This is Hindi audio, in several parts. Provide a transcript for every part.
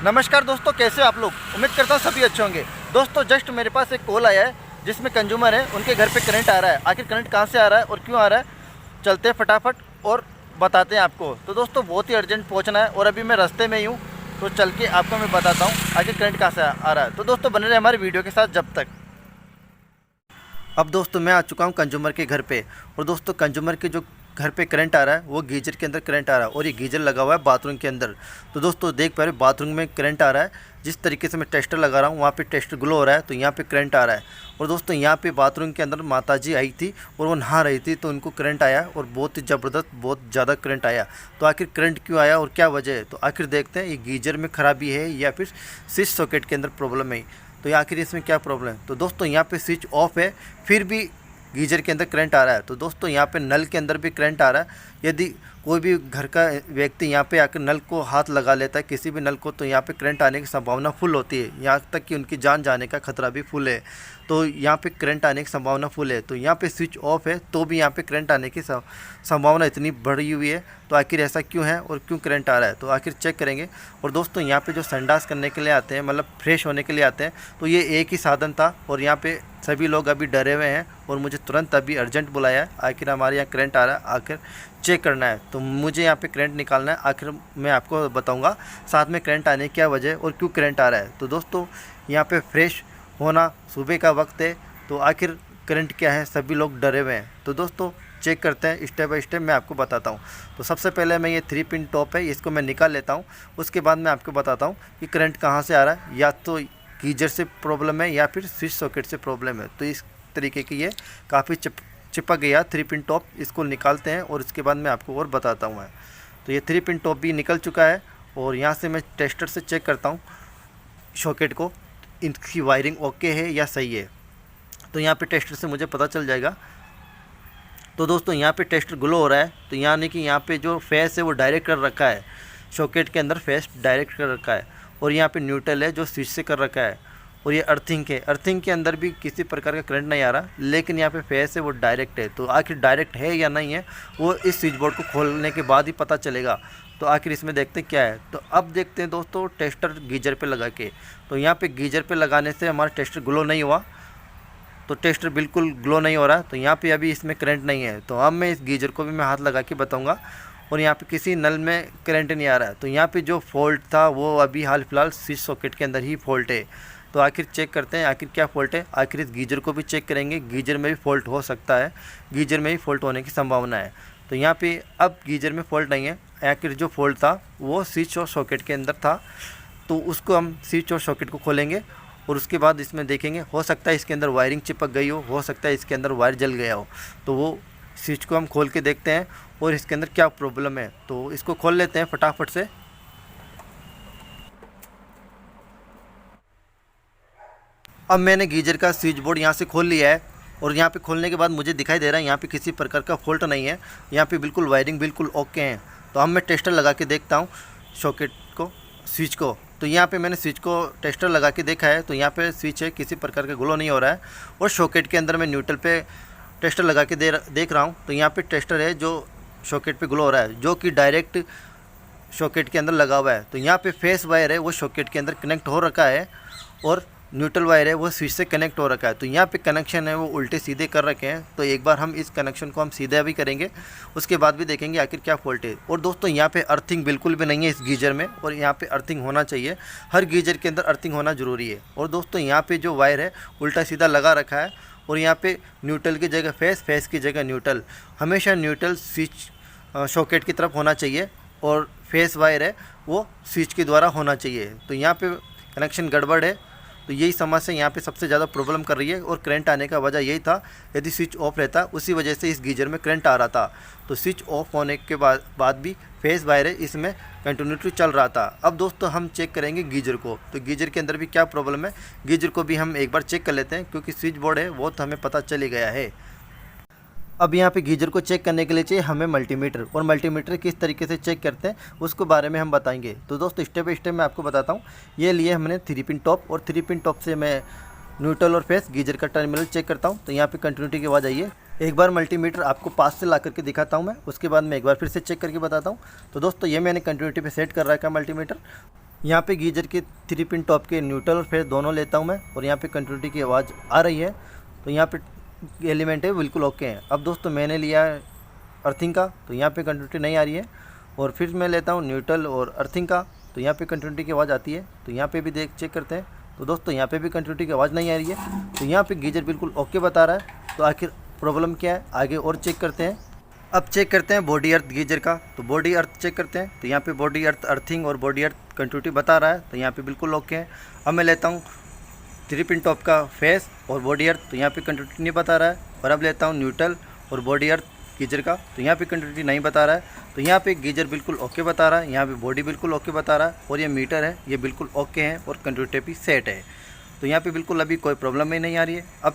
नमस्कार दोस्तों, कैसे हो आप लोग। उम्मीद करता हूँ सभी अच्छे होंगे। दोस्तों जस्ट मेरे पास एक कॉल आया है जिसमें कंज्यूमर है, उनके घर पे करंट आ रहा है। आखिर करंट कहाँ से आ रहा है और क्यों आ रहा है, चलते हैं फटाफट और बताते हैं आपको। तो दोस्तों बहुत ही अर्जेंट पहुँचना है और अभी मैं रास्ते में ही हूँ, तो चल के आपको मैं बताता हूँ आखिर करंट कहाँ से आ रहा है। तो दोस्तों बने रहे हमारे वीडियो के साथ जब तक। अब दोस्तों मैं आ चुका हूँ कंज्यूमर के घर पे, और दोस्तों कंज्यूमर के जो घर पे करंट आ रहा है वो गीजर के अंदर करंट आ रहा है, और ये गीजर लगा हुआ है बाथरूम के अंदर। तो दोस्तों देख पा रहे हो बाथरूम में करंट आ रहा है। जिस तरीके से मैं टेस्टर लगा रहा हूँ वहाँ पे टेस्टर ग्लो हो रहा है, तो यहाँ पे करंट आ रहा है। और दोस्तों यहाँ पे बाथरूम के अंदर माताजी आई थी और वो नहा रही थी, तो उनको करंट आया और बहुत ही ज़बरदस्त, बहुत ज़्यादा करंट आया। तो आखिर करंट क्यों आया और क्या वजह है, तो आखिर देखते हैं ये गीजर में ख़राबी है या फिर स्विच सॉकेट के अंदर प्रॉब्लम है। तो ये आखिर इसमें क्या प्रॉब्लम है। तो दोस्तों यहाँ पे स्विच ऑफ है फिर भी गीजर के अंदर करंट आ रहा है। तो दोस्तों यहाँ पे नल के अंदर भी करंट आ रहा है। यदि कोई भी घर का व्यक्ति यहाँ पे आकर नल को हाथ लगा लेता है, किसी भी नल को, तो यहाँ पे करंट आने की संभावना फुल होती है, यहाँ तक कि उनकी जान जाने का खतरा भी फुल है। तो यहाँ पे करंट आने की संभावना फुल है। तो यहाँ पे स्विच ऑफ है तो भी यहाँ पे करंट आने की संभावना इतनी बढ़ी हुई है। तो आखिर ऐसा क्यों है और क्यों करंट आ रहा है, तो आखिर चेक करेंगे। और दोस्तों यहाँ पे जो संडास करने के लिए आते हैं, मतलब फ्रेश होने के लिए आते हैं, तो ये एक ही साधन था और यहाँ पे सभी लोग अभी डरे हुए हैं और मुझे तुरंत अभी अर्जेंट बुलाया है। आखिर हमारे यहाँ करंट आ रहा है, आखिर चेक करना है, तो मुझे यहाँ पे करंट निकालना है। आखिर मैं आपको बताऊंगा साथ में करंट आने की क्या वजह और क्यों करंट आ रहा है। तो दोस्तों यहाँ पे फ्रेश होना सुबह का वक्त है, तो आखिर करंट क्या है, सभी लोग डरे हुए हैं। तो दोस्तों चेक करते हैं, स्टेप बाय स्टेप मैं आपको बताता हूँ। तो सबसे पहले मैं ये 3 पिन टॉप है, इसको मैं निकाल लेता हूँ। उसके बाद मैं आपको बताता हूँ कि करंट कहाँ से आ रहा है, या तो गीजर से प्रॉब्लम है या फिर स्विच सॉकेट से प्रॉब्लम है। तो इस तरीके की ये काफ़ी चिपक गया 3 पिन टॉप, इसको निकालते हैं और इसके बाद मैं आपको और बताता हूँ। तो ये 3 पिन टॉप भी निकल चुका है और यहाँ से मैं टेस्टर से चेक करता हूँ सॉकेट को, इनकी वायरिंग ओके है या सही है। तो यहाँ पे टेस्टर से मुझे पता चल जाएगा। तो दोस्तों यहाँ पे टेस्टर ग्लो हो रहा है, तो यानी कि यहाँ पे जो फेस है वो डायरेक्ट कर रखा है, सॉकेट के अंदर फेस डायरेक्ट कर रखा है। और यहाँ पे न्यूट्रल है जो स्विच से कर रखा है, और ये अर्थिंग है, अर्थिंग के अंदर भी किसी प्रकार का करंट नहीं आ रहा, लेकिन यहाँ पे फेस है वो डायरेक्ट है। तो आखिर डायरेक्ट है या नहीं है वो इस स्विच बोर्ड को खोलने के बाद ही पता चलेगा। तो आखिर इसमें देखते हैं क्या है। तो अब देखते हैं दोस्तों टेस्टर गीजर पे लगा के। तो यहाँ पे गीजर पे लगाने से हमारा टेस्टर ग्लो नहीं हुआ, तो टेस्टर बिल्कुल ग्लो नहीं हो रहा। तो यहाँ पे अभी इसमें करंट नहीं है। तो अब मैं इस गीजर को भी मैं हाथ लगा के बताऊँगा, और यहाँ पे किसी नल में करंट नहीं आ रहा है। तो यहाँ पे जो फॉल्ट था वो अभी हाल फिलहाल स्विच सॉकेट के अंदर ही फॉल्ट है। तो आखिर चेक करते हैं आखिर क्या फ़ॉल्ट है। आखिर इस गीजर को भी चेक करेंगे, गीजर में भी फ़ॉल्ट हो सकता है, गीजर में भी फ़ॉल्ट होने की संभावना है। तो यहाँ पे अब गीजर में फ़ॉल्ट नहीं है, आखिर जो फ़ॉल्ट था वो स्विच और सॉकेट के अंदर था। तो उसको हम स्विच और सॉकेट को खोलेंगे और उसके बाद इसमें देखेंगे, हो सकता है इसके अंदर वायरिंग चिपक गई हो सकता है इसके अंदर वायर जल गया हो। तो वो स्विच को हम खोल के देखते हैं और इसके अंदर क्या प्रॉब्लम है। तो इसको खोल लेते हैं फटाफट से। अब मैंने गीजर का स्विच बोर्ड यहाँ से खोल लिया है, और यहाँ पे खोलने के बाद मुझे दिखाई दे रहा है यहाँ पे किसी प्रकार का फॉल्ट नहीं है, यहाँ पे बिल्कुल वायरिंग बिल्कुल ओके है। तो अब मैं टेस्टर लगा के देखता हूँ सॉकेट को, स्विच को। तो यहाँ पे मैंने स्विच को टेस्टर लगा के देखा है, तो यहाँ पे स्विच है, किसी प्रकार का ग्लो नहीं हो रहा है। और सॉकेट के अंदर मैं न्यूट्रल पे टेस्टर लगा के देख रहा हूँ, तो यहाँ पे टेस्टर है जो सॉकेट पे ग्लो हो रहा है, जो कि डायरेक्ट सॉकेट के अंदर लगा हुआ है। तो यहाँ पे फेस वायर है वो सॉकेट के अंदर कनेक्ट हो रखा है, और न्यूट्रल वायर है वो स्विच से कनेक्ट हो रखा है। तो यहाँ पे कनेक्शन है वो उल्टे सीधे कर रखे हैं। तो एक बार हम इस कनेक्शन को हम सीधा भी करेंगे, उसके बाद भी देखेंगे आखिर क्या फॉल्ट है। और दोस्तों यहाँ पे अर्थिंग बिल्कुल भी नहीं है इस गीजर में, और यहाँ पे अर्थिंग होना चाहिए, हर गीजर के अंदर अर्थिंग होना ज़रूरी है। और दोस्तों यहाँ पे जो वायर है उल्टा सीधा लगा रखा है, और यहाँ पे न्यूट्रल की जगह फेस, फेस की जगह न्यूट्रल। हमेशा न्यूट्रल स्विच सॉकेट की तरफ होना चाहिए, और फेस वायर है वो स्विच के द्वारा होना चाहिए। तो यहाँ पे कनेक्शन गड़बड़ है, तो यही समस्या यहाँ पे सबसे ज़्यादा प्रॉब्लम कर रही है। और करंट आने का वजह यही था, यदि स्विच ऑफ रहता उसी वजह से इस गीजर में करंट आ रहा था। तो स्विच ऑफ होने के बाद भी फेस वायर है इसमें कंटिन्यूटी चल रहा था। अब दोस्तों हम चेक करेंगे गीजर को, तो गीजर के अंदर भी क्या प्रॉब्लम है, गीजर को भी हम एक बार चेक कर लेते हैं, क्योंकि स्विच बोर्ड है वो तो हमें पता चल ही गया है। अब यहाँ पे गीजर को चेक करने के लिए चाहिए हमें मल्टीमीटर, और मल्टीमीटर किस तरीके से चेक करते हैं उसको बारे में हम बताएंगे। तो दोस्तों स्टेप बाय स्टेप मैं आपको बताता हूँ। ये लिए हमने 3 पिन टॉप, और 3 पिन टॉप से मैं न्यूट्रल और फेस गीजर का टर्मिनल चेक करता हूँ। तो यहाँ पे कंटिन्यूटी की आवाज़ आइए। एक बार मल्टीमीटर आपको पास से ला करके दिखाता हूँ मैं, उसके बाद मैं एक बार फिर से चेक करके बताता हूँ। तो दोस्तों ये मैंने कंटिन्यूटी पे सेट कर रखा है मल्टीमीटर, यहाँ पे गीजर के 3 पिन टॉप के न्यूट्रल और फेस दोनों लेता हूँ मैं, और यहाँ पे कंटिन्यूटी की आवाज़ आ रही है, तो यहाँ पे एलिमेंट है बिल्कुल ओके हैं। अब दोस्तों मैंने लिया अर्थिंग का, तो यहाँ पे कंटिन्यूटी नहीं आ रही है, और फिर मैं लेता हूँ न्यूट्रल और अर्थिंग का, तो यहाँ पे कंटिन्यूटी की आवाज़ आती है। तो यहाँ पे भी चेक करते हैं, तो दोस्तों यहाँ पे भी कंटिन्यूटी की आवाज़ नहीं आ रही है, तो यहाँ पे गीजर बिल्कुल ओके बता रहा है। तो आखिर प्रॉब्लम क्या है, आगे और चेक करते हैं। अब चेक करते हैं बॉडी अर्थ गीजर का, तो बॉडी अर्थ चेक करते हैं, तो यहाँ पे बॉडी अर्थ अर्थिंग और बॉडी अर्थ कंटिन्यूटी बता रहा है, तो यहाँ पे बिल्कुल ओके है। अब मैं लेता हूँ 3 पिन टॉप का फेस और बॉडी अर्थ, तो यहाँ पे कंटिन्यूटी नहीं बता रहा है। और अब लेता हूँ न्यूट्रल और बॉडी अर्थ गीजर का, तो यहाँ पे कंटिन्यूटी नहीं बता रहा है। तो यहाँ पे गीजर बिल्कुल ओके बता रहा है, यहाँ पे बॉडी बिल्कुल ओके बता रहा है, और ये मीटर है ये बिल्कुल ओके है, और कंटिन्यूटी भी सेट है। तो यहाँ पे बिल्कुल अभी कोई प्रॉब्लम ही नहीं आ रही है। अब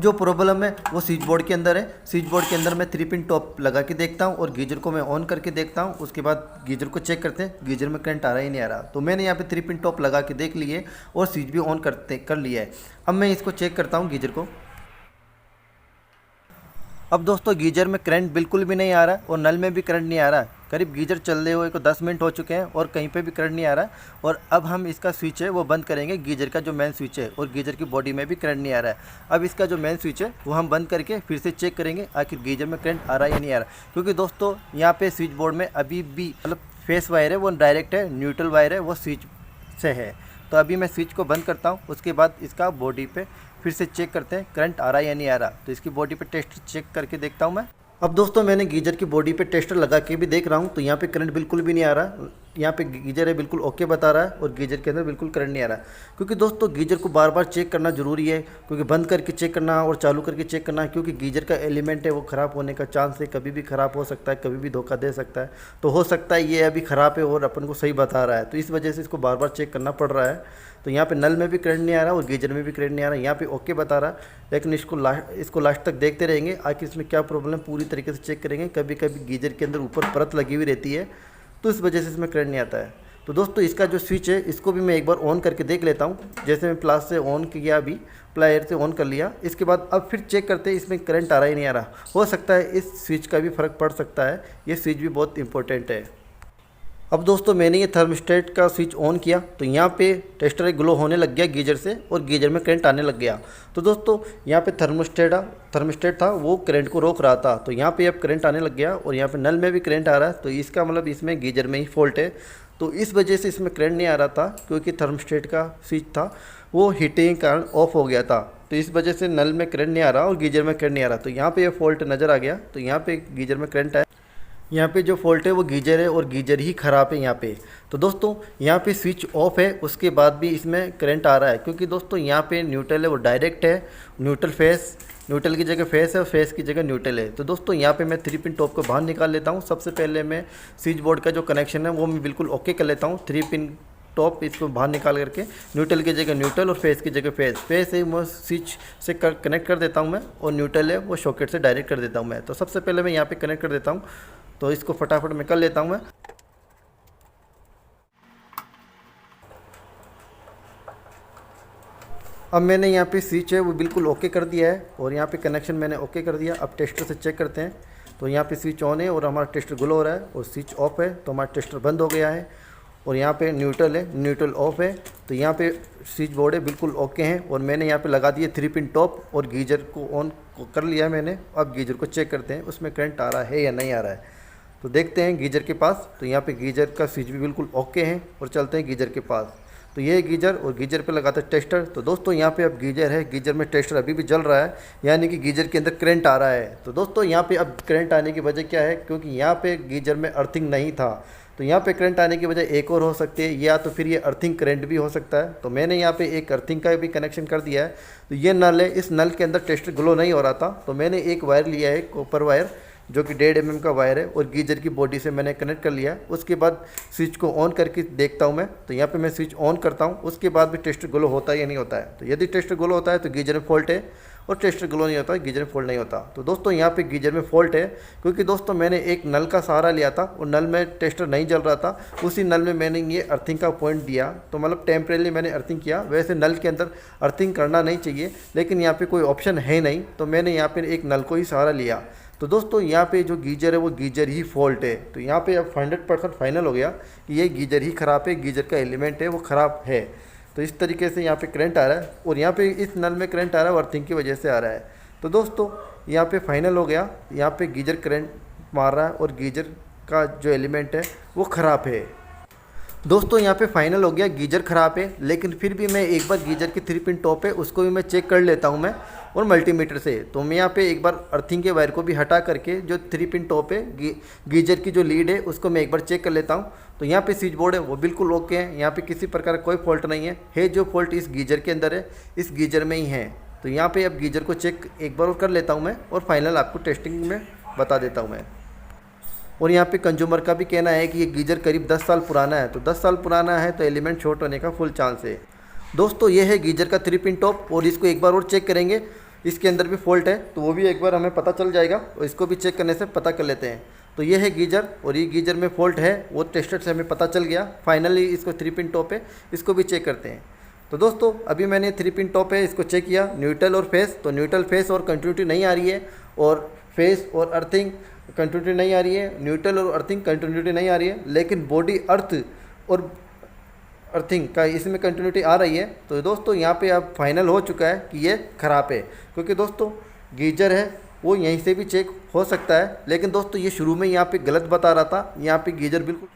जो प्रॉब्लम है वो स्विच बोर्ड के अंदर है। स्विच बोर्ड के अंदर मैं 3 पिन टॉप लगा के देखता हूँ, और गीजर को मैं ऑन करके देखता हूँ। उसके बाद गीजर को चेक करते हैं, गीजर में करंट आ रहा ही नहीं आ रहा। तो मैंने यहाँ पे 3 पिन टॉप लगा के देख लिए और स्विच भी ऑन कर लिया है। अब मैं इसको चेक करता हूँ गीजर को। अब दोस्तों गीजर में करंट बिल्कुल भी नहीं आ रहा है, और नल में भी करंट नहीं आ रहा है। करीब गीजर चलते हुए को 10 मिनट हो चुके हैं, और कहीं पे भी करंट नहीं आ रहा है। और अब हम इसका स्विच है वो बंद करेंगे, गीजर का जो मेन स्विच है, और गीजर की बॉडी में भी करंट नहीं आ रहा है। अब इसका जो मेन स्विच है वो हम बंद करके फिर से चेक करेंगे आखिर गीजर में करंट आ रहा है या नहीं आ रहा। क्योंकि दोस्तों यहाँ पे स्विच बोर्ड में अभी भी मतलब फेस वायर है वो डायरेक्ट है, न्यूट्रल वायर है वो स्विच से है। तो अभी मैं स्विच को बंद करता हूँ, उसके बाद इसका बॉडी पे फिर से चेक करते हैं करंट आ रहा है या नहीं आ रहा। तो इसकी बॉडी पे टेस्ट चेक करके देखता हूँ मैं। अब दोस्तों मैंने गीजर की बॉडी पे टेस्टर लगा के भी देख रहा हूँ, तो यहाँ पे करंट बिल्कुल भी नहीं आ रहा। यहाँ पे गीजर है बिल्कुल ओके बता रहा है, और गीजर के अंदर बिल्कुल करंट नहीं आ रहा। क्योंकि दोस्तों गीजर को बार बार चेक करना ज़रूरी है, क्योंकि बंद करके चेक करना और चालू करके चेक करना, क्योंकि गीजर का एलिमेंट है वो ख़राब होने का चांस है, कभी भी ख़राब हो सकता है, कभी भी धोखा दे सकता है। तो हो सकता है ये अभी ख़राब है और अपन को सही बता रहा है, तो इस वजह से इसको बार बार चेक करना पड़ रहा है। तो यहाँ पे नल में भी करंट नहीं आ रहा और गीजर में भी करंट नहीं आ रहा। यहाँ पे ओके बता रहा, लेकिन इसको लास्ट तक देखते रहेंगे, आखिर इसमें क्या प्रॉब्लम पूरी तरीके से चेक करेंगे। कभी कभी गीजर के अंदर ऊपर परत लगी हुई रहती है, तो इस वजह से इसमें करंट नहीं आता है। तो दोस्तों इसका जो स्विच है इसको भी मैं एक बार ऑन करके देख लेता हूँ। जैसे मैं प्लास से ऑन किया, अभी प्लायर से ऑन कर लिया, इसके बाद अब फिर चेक करते हैं इसमें करंट आ रहा ही नहीं आ रहा। हो सकता है इस स्विच का भी फ़र्क पड़ सकता है, ये स्विच भी बहुत इंपॉर्टेंट है। अब दोस्तों मैंने ये थर्मोस्टेट का स्विच ऑन किया, तो यहाँ पे टेस्टर ग्लो होने लग गया गीजर से, और गीजर में करंट आने लग गया। तो दोस्तों यहाँ पे थर्मोस्टेट था वो करंट को रोक रहा था, तो यहाँ पे अब करंट आने लग गया, और यहाँ पे नल में भी करंट आ रहा है। तो इसका मतलब इसमें गीजर में ही फॉल्ट है। तो इस वजह से इसमें करंट नहीं आ रहा था, क्योंकि थर्मोस्टेट का स्विच था वो हीटिंग के कारण ऑफ हो गया था। तो इस वजह से नल में करंट नहीं आ रहा और गीजर में करंट नहीं आ रहा। तो यहाँ पे ये फॉल्ट नज़र आ गया, तो यहाँ पे गीजर में करंट आया। यहाँ पे जो फॉल्ट है वो गीजर है, और गीजर ही ख़राब है यहाँ पे। तो दोस्तों यहाँ पे स्विच ऑफ है, उसके बाद भी इसमें करंट आ रहा है, क्योंकि दोस्तों यहाँ पे न्यूट्रल है वो डायरेक्ट है, न्यूट्रल की जगह फेस है और फेस की जगह न्यूट्रल है। तो दोस्तों यहाँ पे मैं 3 पिन टॉप को बाहर निकाल लेता हूँ। सबसे पहले मैं स्विच बोर्ड का जो कनेक्शन है वो मैं बिल्कुल ओके कर लेता हूँ। 3 पिन टॉप इसको बाहर निकाल करके न्यूट्रल की जगह न्यूट्रल और फेस की जगह फेस है वो स्विच से कनेक्ट कर देता हूँ मैं, और न्यूट्रल है वो सॉकेट से डायरेक्ट कर देता हूँ मैं। तो सबसे पहले मैं यहाँ पे कनेक्ट कर देता हूँ, तो इसको फटाफट मैं कर लेता हूँ मैं। अब मैंने यहाँ पे स्विच है वो बिल्कुल ओके कर दिया है, और यहाँ पे कनेक्शन मैंने ओके कर दिया। अब टेस्टर से चेक करते हैं, तो यहाँ पे स्विच ऑन है और हमारा टेस्टर ग्लो हो रहा है, और स्विच ऑफ है तो हमारा टेस्टर बंद हो गया है। और यहाँ पे न्यूट्रल है, न्यूट्रल ऑफ है, तो यहाँ पे स्विच बोर्ड है बिल्कुल ओके हैं। और मैंने यहाँ पे लगा दिए 3 पिन टॉप, और गीजर को ऑन कर लिया है मैंने। अब गीजर को चेक करते हैं उसमें करंट आ रहा है या नहीं आ रहा है। तो देखते हैं गीजर के पास, तो यहाँ पे गीजर का स्विच भी बिल्कुल ओके हैं, और चलते हैं गीजर के पास। तो ये गीजर, और गीजर पे लगाता है टेस्टर। तो दोस्तों यहाँ पे अब गीजर है, गीजर में टेस्टर अभी भी जल रहा है, यानी कि गीजर के अंदर करंट आ रहा है। तो दोस्तों यहाँ पे अब करंट आने की वजह क्या है, क्योंकि यहाँ पे गीजर में अर्थिंग नहीं था। तो यहाँ पे करंट आने की वजह एक और हो सकती है, या तो फिर ये अर्थिंग करंट भी हो सकता है। तो मैंने यहाँ पे एक अर्थिंग का भी कनेक्शन कर दिया है। तो ये नल है, इस नल के अंदर टेस्टर ग्लो नहीं हो रहा था, तो मैंने एक वायर लिया है, कॉपर वायर, जो कि 1.5 mm का वायर है, और गीजर की बॉडी से मैंने कनेक्ट कर लिया। उसके बाद स्विच को ऑन करके देखता हूँ मैं। तो यहाँ पे मैं स्विच ऑन करता हूँ, उसके बाद भी टेस्टर ग्लो होता है या नहीं होता है। तो यदि टेस्टर ग्लो होता है तो गीजर में फॉल्ट है, और टेस्टर ग्लो नहीं होता है गीजर में फॉल्ट नहीं होता। तो दोस्तों यहाँ पे गीजर में फॉल्ट है, क्योंकि दोस्तों मैंने एक नल का सहारा लिया था, और नल में टेस्टर नहीं जल रहा था। उसी नल में मैंने ये अर्थिंग का पॉइंट दिया, तो मतलब टेम्परेली मैंने अर्थिंग किया। वैसे नल के अंदर अर्थिंग करना नहीं चाहिए, लेकिन यहाँ पे कोई ऑप्शन है नहीं, तो मैंने यहाँ पे एक नल को ही सहारा लिया। तो दोस्तों यहाँ पे जो गीजर है वो गीजर ही फॉल्ट है। तो यहाँ पे अब 100% फाइनल हो गया कि ये गीजर ही ख़राब है, गीजर का एलिमेंट है वो ख़राब है। तो इस तरीके से यहाँ पे करंट आ रहा है और यहाँ पे इस नल में करंट आ रहा है अर्थिंग की वजह से आ रहा है। तो दोस्तों यहाँ पे फाइनल हो गया, यहाँ पे गीजर करंट मार रहा है और गीजर का जो एलिमेंट है वो ख़राब है। दोस्तों यहाँ पे फाइनल हो गया, गीजर ख़राब है, लेकिन फिर भी मैं एक बार गीजर की 3 पिन टॉप है उसको भी मैं चेक कर लेता हूँ मैं और मल्टीमीटर से। तो मैं यहाँ पे एक बार अर्थिंग के वायर को भी हटा करके जो 3 पिन टॉप है गीजर की जो लीड है उसको मैं एक बार चेक कर लेता हूँ। तो यहाँ पे स्विच बोर्ड है वो बिल्कुल ओके है, यहाँ पे किसी प्रकार का कोई फॉल्ट नहीं है जो फॉल्ट इस गीजर के अंदर है इस गीजर में ही है। तो यहाँ पे अब गीजर को चेक एक बार और कर लेता हूँ मैं और फाइनल आपको टेस्टिंग में बता देता हूँ मैं। और यहाँ पे कंज्यूमर का भी कहना है कि ये गीजर करीब 10 साल पुराना है, तो 10 साल पुराना है तो एलिमेंट शॉर्ट होने का फुल चांस है। दोस्तों ये है गीजर का 3 पिन टॉप और इसको एक बार और चेक करेंगे, इसके अंदर भी फॉल्ट है तो वो भी एक बार हमें पता चल जाएगा और इसको भी चेक करने से पता कर लेते हैं। तो ये है गीजर और ये गीजर में फॉल्ट है वो टेस्टेड से हमें पता चल गया। फाइनली इसको 3 पिन टॉप है, इसको भी चेक करते हैं। तो दोस्तों अभी मैंने 3 पिन टॉप है इसको चेक किया, न्यूट्रल और फेस। तो न्यूट्रल फेस और कंटिन्यूटी नहीं आ रही है और फेस और अर्थिंग कंटिन्यूटी नहीं आ रही है, न्यूट्रल और अर्थिंग कंटिन्यूटी नहीं आ रही है, लेकिन बॉडी अर्थ और अर्थिंग का इसमें कंटिन्यूटी आ रही है। तो दोस्तों यहाँ पे अब फाइनल हो चुका है कि ये ख़राब है, क्योंकि दोस्तों गीजर है वो यहीं से भी चेक हो सकता है। लेकिन दोस्तों ये शुरू में यहाँ पे गलत बता रहा था, यहाँ पे गीजर बिल्कुल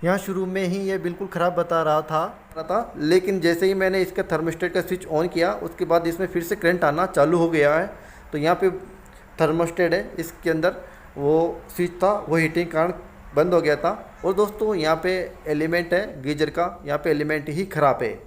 यहाँ शुरू में ही ये बिल्कुल ख़राब बता रहा था, लेकिन जैसे ही मैंने इसका थर्मोस्टेट का स्विच ऑन किया उसके बाद इसमें फिर से करंट आना चालू हो गया है। तो यहाँ पे थर्मोस्टेट है, इसके अंदर वो स्विच था वो हीटिंग कारण बंद हो गया था। और दोस्तों यहाँ पे एलिमेंट है गीजर का, यहाँ पे एलिमेंट ही ख़राब है।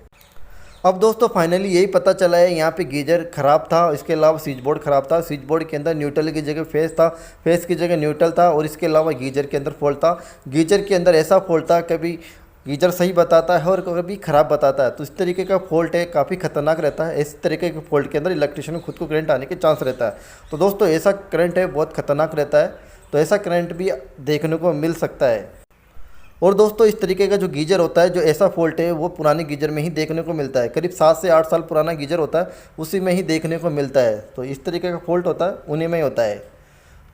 अब दोस्तों फाइनली यही पता चला है यहाँ पे गीजर ख़राब था, इसके अलावा स्विच बोर्ड ख़राब था। स्विच बोर्ड के अंदर न्यूट्रल की जगह फेस था, फेस की जगह न्यूट्रल था और इसके अलावा गीजर के अंदर फॉल्ट था। गीजर के अंदर ऐसा फॉल्ट था कभी गीजर सही बताता है और कभी ख़राब बताता है। तो इस तरीके का फॉल्ट है, काफ़ी खतरनाक रहता है। इस तरीके के फॉल्ट के अंदर इलेक्ट्रिशियन को खुद को करंट आने के चांस रहता है। तो दोस्तों ऐसा करंट है बहुत खतरनाक रहता है, तो ऐसा करंट भी देखने को मिल सकता है। और दोस्तों इस तरीके का जो गीजर होता है, जो ऐसा फॉल्ट है वो पुराने गीजर में ही देखने को मिलता है। करीब 7 से 8 साल पुराना गीजर होता है उसी में ही देखने को मिलता है। तो इस तरीके का फॉल्ट होता है उन्हीं में ही होता है।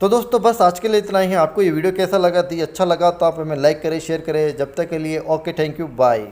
तो दोस्तों बस आज के लिए इतना ही है। आपको ये वीडियो कैसा लगा थी, अच्छा लगा तो आप हमें लाइक करें, शेयर करें। जब तक के लिए ओके, थैंक यू, बाय।